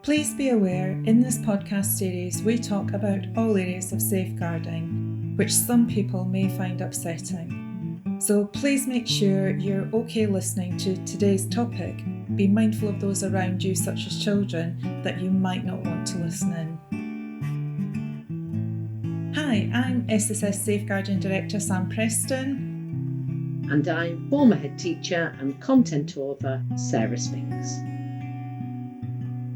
Please be aware, in this podcast series we talk about all areas of safeguarding, which some people may find upsetting. So please make sure you're okay listening to today's topic. Be mindful of those around you, such as children, that you might not want to listen in. Hi, I'm SSS Safeguarding Director Sam Preston. And I'm former head teacher and content author Sara Spinks.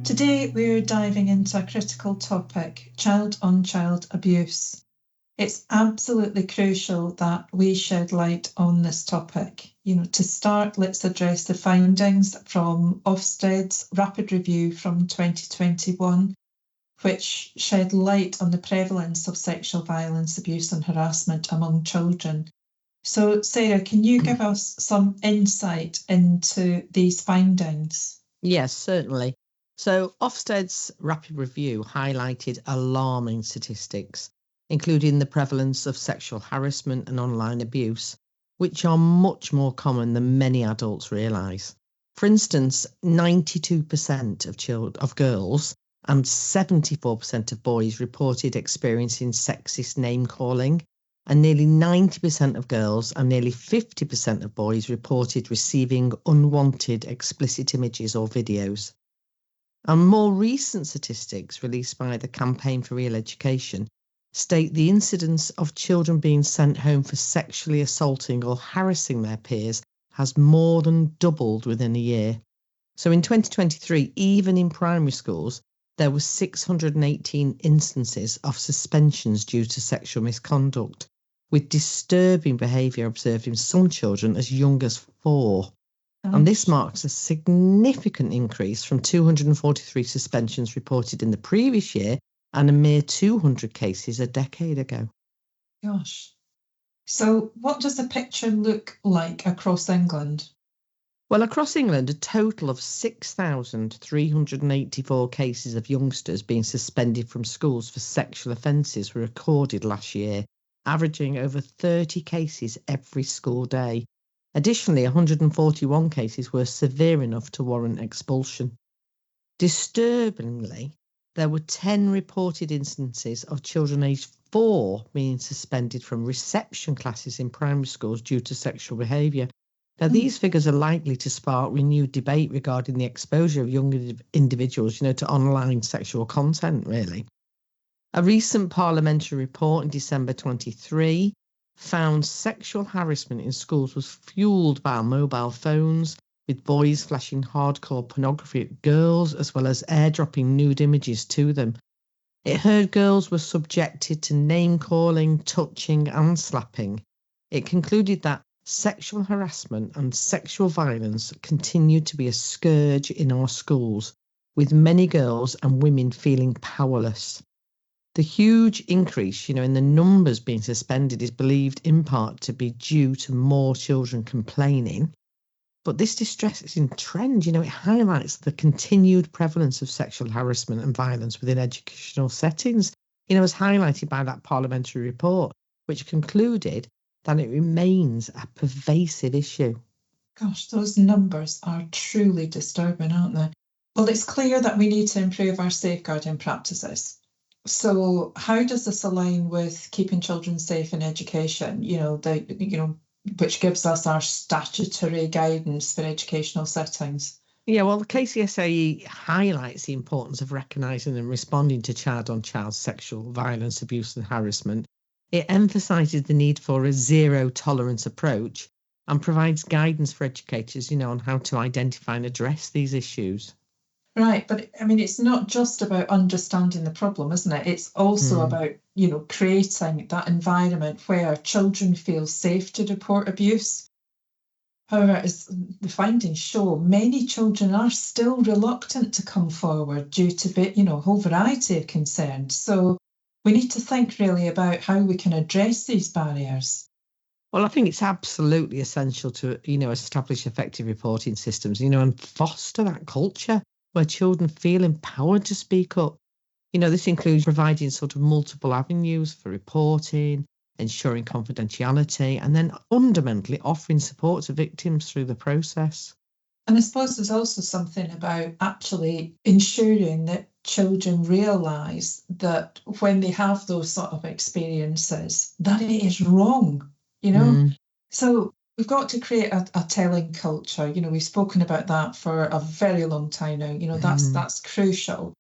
Today we're diving into a critical topic, child-on-child abuse. It's absolutely crucial that we shed light on this topic. To start, let's address the findings from Ofsted's rapid review from 2021, which shed light on the prevalence of sexual violence, abuse and harassment among children. So, Sarah, can you give us some insight into these findings? Yes, certainly. So Ofsted's rapid review highlighted alarming statistics, including the prevalence of sexual harassment and online abuse, which are much more common than many adults realise. For instance, 92% of girls and 74% of boys reported experiencing sexist name-calling, and nearly 90% of girls and nearly 50% of boys reported receiving unwanted explicit images or videos. And more recent statistics released by the Campaign for Real Education state the incidence of children being sent home for sexually assaulting or harassing their peers has more than doubled within a year. So in 2023, even in primary schools, there were 618 instances of suspensions due to sexual misconduct, with disturbing behaviour observed in some children as young as 4. And this marks a significant increase from 243 suspensions reported in the previous year and a mere 200 cases a decade ago. Gosh. So what does the picture look like across England? Well, across England, a total of 6,384 cases of youngsters being suspended from schools for sexual offences were recorded last year, averaging over 30 cases every school day. Additionally, 141 cases were severe enough to warrant expulsion. Disturbingly, there were 10 reported instances of children aged 4 being suspended from reception classes in primary schools due to sexual behaviour. Now, these figures are likely to spark renewed debate regarding the exposure of young individuals, to online sexual content, really. A recent parliamentary report in December 23 found sexual harassment in schools was fuelled by mobile phones, with boys flashing hardcore pornography at girls as well as airdropping nude images to them. It heard girls were subjected to name-calling, touching and slapping. It concluded that sexual harassment and sexual violence continued to be a scourge in our schools, with many girls and women feeling powerless. The huge increase, in the numbers being suspended is believed in part to be due to more children complaining. But this distressing trend, it highlights the continued prevalence of sexual harassment and violence within educational settings, as highlighted by that parliamentary report, which concluded that it remains a pervasive issue. Gosh, those numbers are truly disturbing, aren't they? Well, it's clear that we need to improve our safeguarding practices. So how does this align with keeping children safe in education, which gives us our statutory guidance for educational settings? Yeah, well, the KCSAE highlights the importance of recognising and responding to child-on-child sexual violence, abuse and harassment. It emphasises the need for a zero-tolerance approach and provides guidance for educators, on how to identify and address these issues. Right, but it's not just about understanding the problem, isn't it? It's also about, creating that environment where children feel safe to report abuse. However, as the findings show, many children are still reluctant to come forward due to, a whole variety of concerns. So we need to think really about how we can address these barriers. Well, I think it's absolutely essential to, establish effective reporting systems, and foster that culture where children feel empowered to speak up. This includes providing sort of multiple avenues for reporting, ensuring confidentiality, and then fundamentally offering support to victims through the process. And I suppose there's also something about actually ensuring that children realise that when they have those sort of experiences, that it is wrong, you know? So we've got to create a telling culture. We've spoken about that for a very long time now. That's crucial.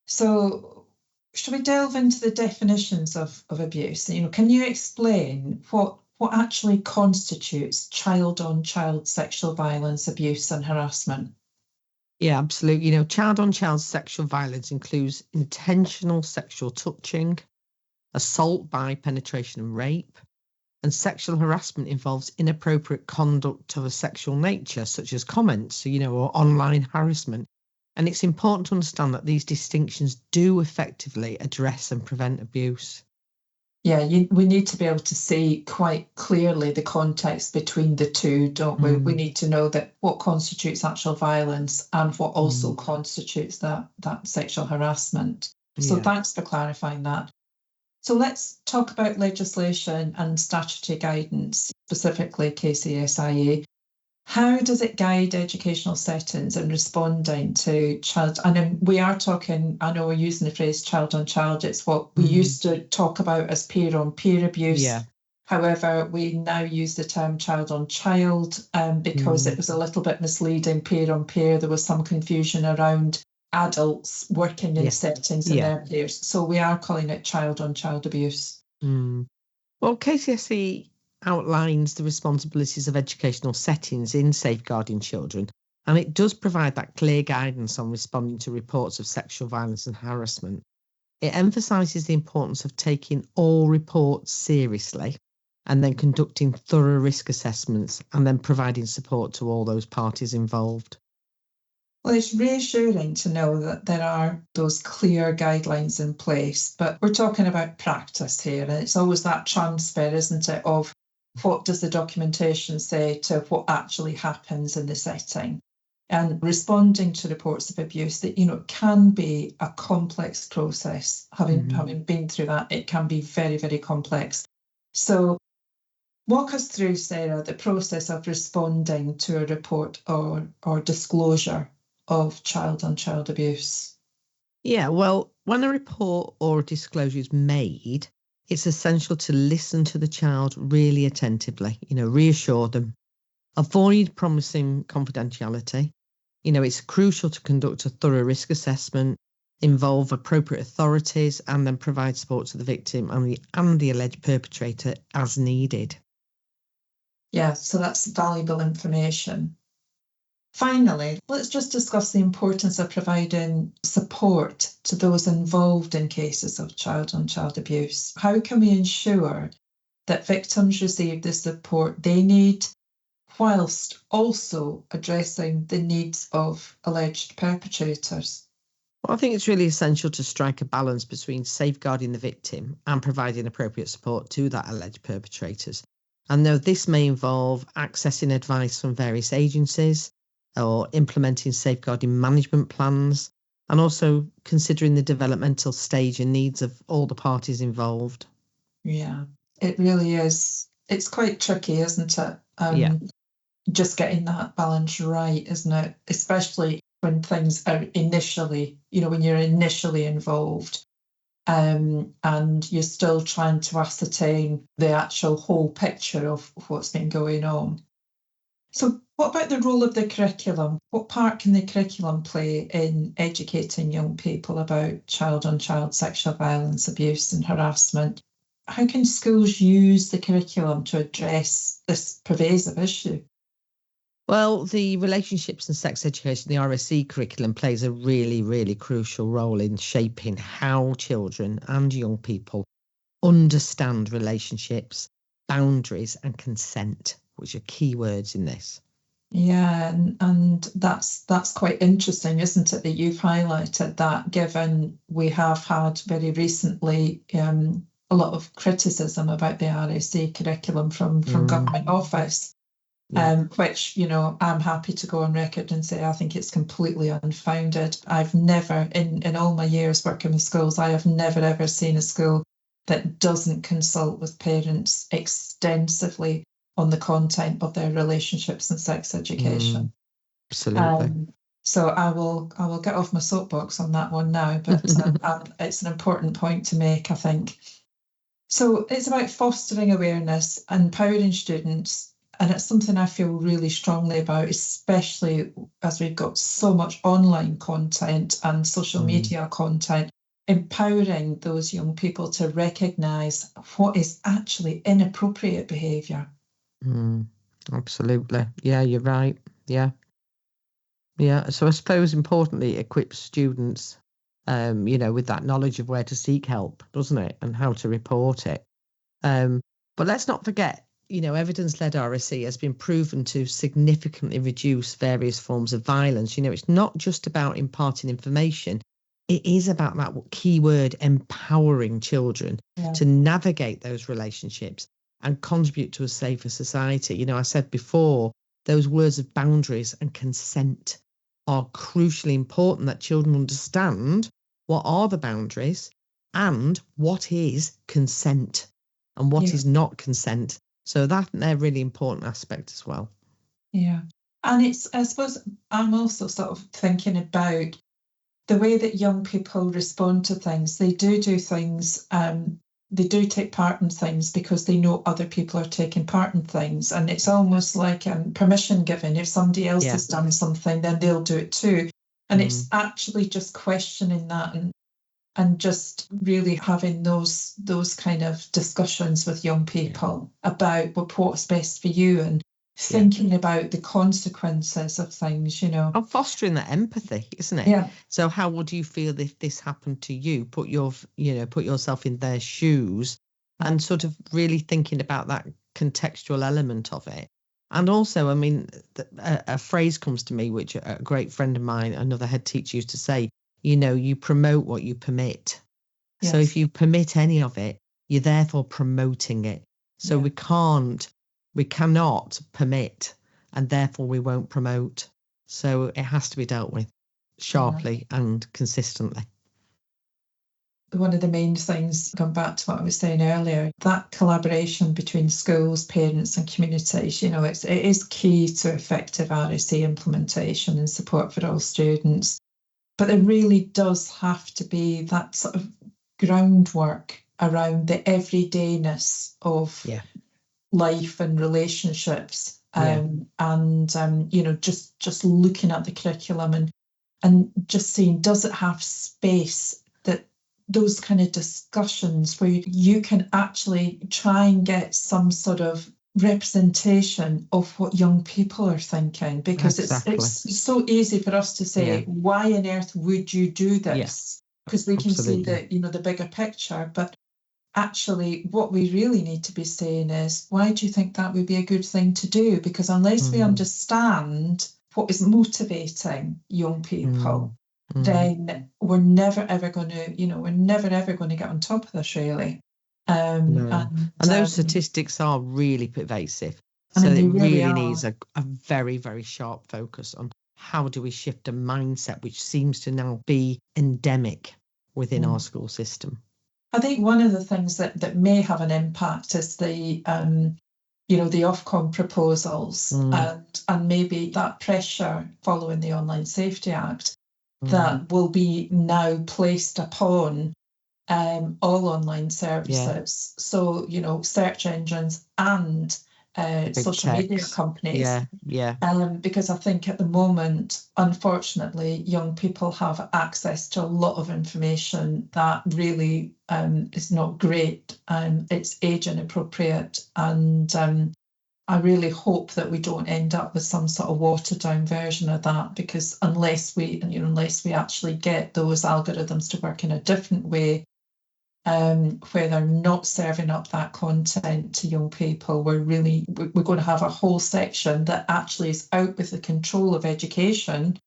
So should we delve into the definitions of abuse? Can you explain what actually constitutes child-on-child sexual violence, abuse, and harassment? Yeah, absolutely. Child-on-child sexual violence includes intentional sexual touching, assault by penetration and rape, and sexual harassment involves inappropriate conduct of a sexual nature, such as comments, or online harassment. And it's important to understand that these distinctions do effectively address and prevent abuse. Yeah, we need to be able to see quite clearly the context between the two, don't we? We need to know that what constitutes actual violence and what also constitutes that sexual harassment. So thanks for clarifying that. So let's talk about legislation and statutory guidance, specifically KCSIA. How does it guide educational settings in responding to child? And we are talking, I know we're using the phrase child on child. It's what we used to talk about as peer on peer abuse. Yeah. However, we now use the term child on child because it was a little bit misleading. Peer on peer, there was some confusion around adults working in settings and their peers. So we are calling it child on child abuse. Well, KCSE outlines the responsibilities of educational settings in safeguarding children, and it does provide that clear guidance on responding to reports of sexual violence and harassment. It emphasises the importance of taking all reports seriously and then conducting thorough risk assessments and then providing support to all those parties involved. Well, it's reassuring to know that there are those clear guidelines in place, but we're talking about practice here, and it's always that transfer, isn't it, of what does the documentation say to what actually happens in the setting. And responding to reports of abuse that, can be a complex process. Having been through that, it can be very, very complex. So walk us through, Sarah, the process of responding to a report or disclosure of child-on-child abuse. Yeah, well, when a report or a disclosure is made, it's essential to listen to the child really attentively, reassure them, avoid promising confidentiality. It's crucial to conduct a thorough risk assessment, involve appropriate authorities, and then provide support to the victim and the alleged perpetrator as needed. Yeah, so that's valuable information. Finally, let's just discuss the importance of providing support to those involved in cases of child-on-child abuse. How can we ensure that victims receive the support they need, whilst also addressing the needs of alleged perpetrators? Well, I think it's really essential to strike a balance between safeguarding the victim and providing appropriate support to that alleged perpetrators. And though this may involve accessing advice from various agencies or implementing safeguarding management plans, and also considering the developmental stage and needs of all the parties involved. Yeah, it really is. It's quite tricky, isn't it? Just getting that balance right, isn't it? Especially when things are initially, when you're initially involved, and you're still trying to ascertain the actual whole picture of what's been going on. So what about the role of the curriculum? What part can the curriculum play in educating young people about child-on-child sexual violence, abuse and harassment? How can schools use the curriculum to address this pervasive issue? Well, the relationships and sex education, the RSE curriculum, plays a really, really crucial role in shaping how children and young people understand relationships, boundaries and consent, which are key words in this. Yeah, and that's quite interesting, isn't it, that you've highlighted that, given we have had very recently a lot of criticism about the RSE curriculum from Government Office, which, I'm happy to go on record and say I think it's completely unfounded. I've never, in all my years working with schools, I have never ever seen a school that doesn't consult with parents extensively on the content of their relationships and sex education. Absolutely. So I will get off my soapbox on that one now, but it's an important point to make, I think. So it's about fostering awareness, empowering students, and it's something I feel really strongly about, especially as we've got so much online content and social media content, empowering those young people to recognise what is actually inappropriate behaviour. Absolutely. Yeah, you're right. Yeah. Yeah. So I suppose importantly, it equips students, with that knowledge of where to seek help, doesn't it? And how to report it. But let's not forget, evidence-led RSE has been proven to significantly reduce various forms of violence. It's not just about imparting information. It is about that key word, empowering children to navigate those relationships and contribute to a safer society. I said before, those words of boundaries and consent are crucially important, that children understand what are the boundaries and what is consent and what is not consent. So they're really important aspect as well. Yeah. And I suppose I'm also sort of thinking about the way that young people respond to things. They do things, they do take part in things because they know other people are taking part in things. And it's almost like permission given. If somebody else has done something, then they'll do it too. And it's actually just questioning that and just really having those kind of discussions with young people about what's best for you and thinking about the consequences of things, And fostering that empathy, isn't it? Yeah. So how would you feel if this happened to you? Put yourself in their shoes and sort of really thinking about that contextual element of it. And also, I mean, a phrase comes to me, which a great friend of mine, another head teacher, used to say, you promote what you permit. Yes. So if you permit any of it, you're therefore promoting it. So we cannot permit, and therefore we won't promote. So it has to be dealt with sharply and consistently. One of the main things, going back to what I was saying earlier, that collaboration between schools, parents and communities, it is key to effective RSE implementation and support for all students. But there really does have to be that sort of groundwork around the everydayness of life and relationships, and just looking at the curriculum and just seeing, does it have space that those kind of discussions where you can actually try and get some sort of representation of what young people are thinking, because it's so easy for us to say, why on earth would you do this? Because we can see the bigger picture, but actually what we really need to be saying is, why do you think that would be a good thing to do? Because unless we understand what is motivating young people, then we're never ever going to get on top of this, really. And those statistics are really pervasive. I mean, so it really needs a very, very sharp focus on how do we shift a mindset which seems to now be endemic within our school system. I think one of the things that may have an impact is the Ofcom proposals and maybe that pressure following the Online Safety Act that will be now placed upon all online services. So, search engines and social media companies. Because I think at the moment, unfortunately, young people have access to a lot of information that really is not great. It's age inappropriate, and I really hope that we don't end up with some sort of watered down version of that, because unless we actually get those algorithms to work in a different way, where they're not serving up that content to young people, we're going to have a whole section that actually is out with the control of education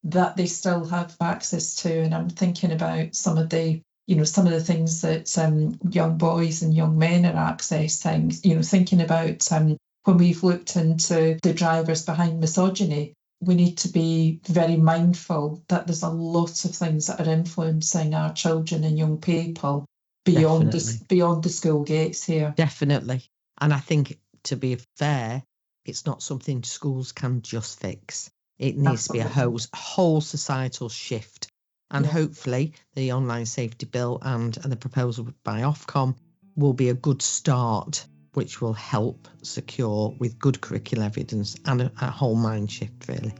that they still have access to. And I'm thinking about some of the things that young boys and young men are accessing, thinking about when we've looked into the drivers behind misogyny. We need to be very mindful that there's a lot of things that are influencing our children and young people beyond the school gates here. Definitely. And I think, to be fair, it's not something schools can just fix. It needs to be Absolutely. a whole societal shift. And Yeah. hopefully the online safety bill and the proposal by Ofcom will be a good start, which will help secure with good curricular evidence and a whole mind shift, really.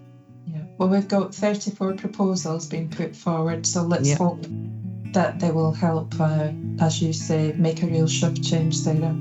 Yeah. Well, we've got 34 proposals being put forward, so let's hope that they will help, as you say, make a real shift change, Sarah.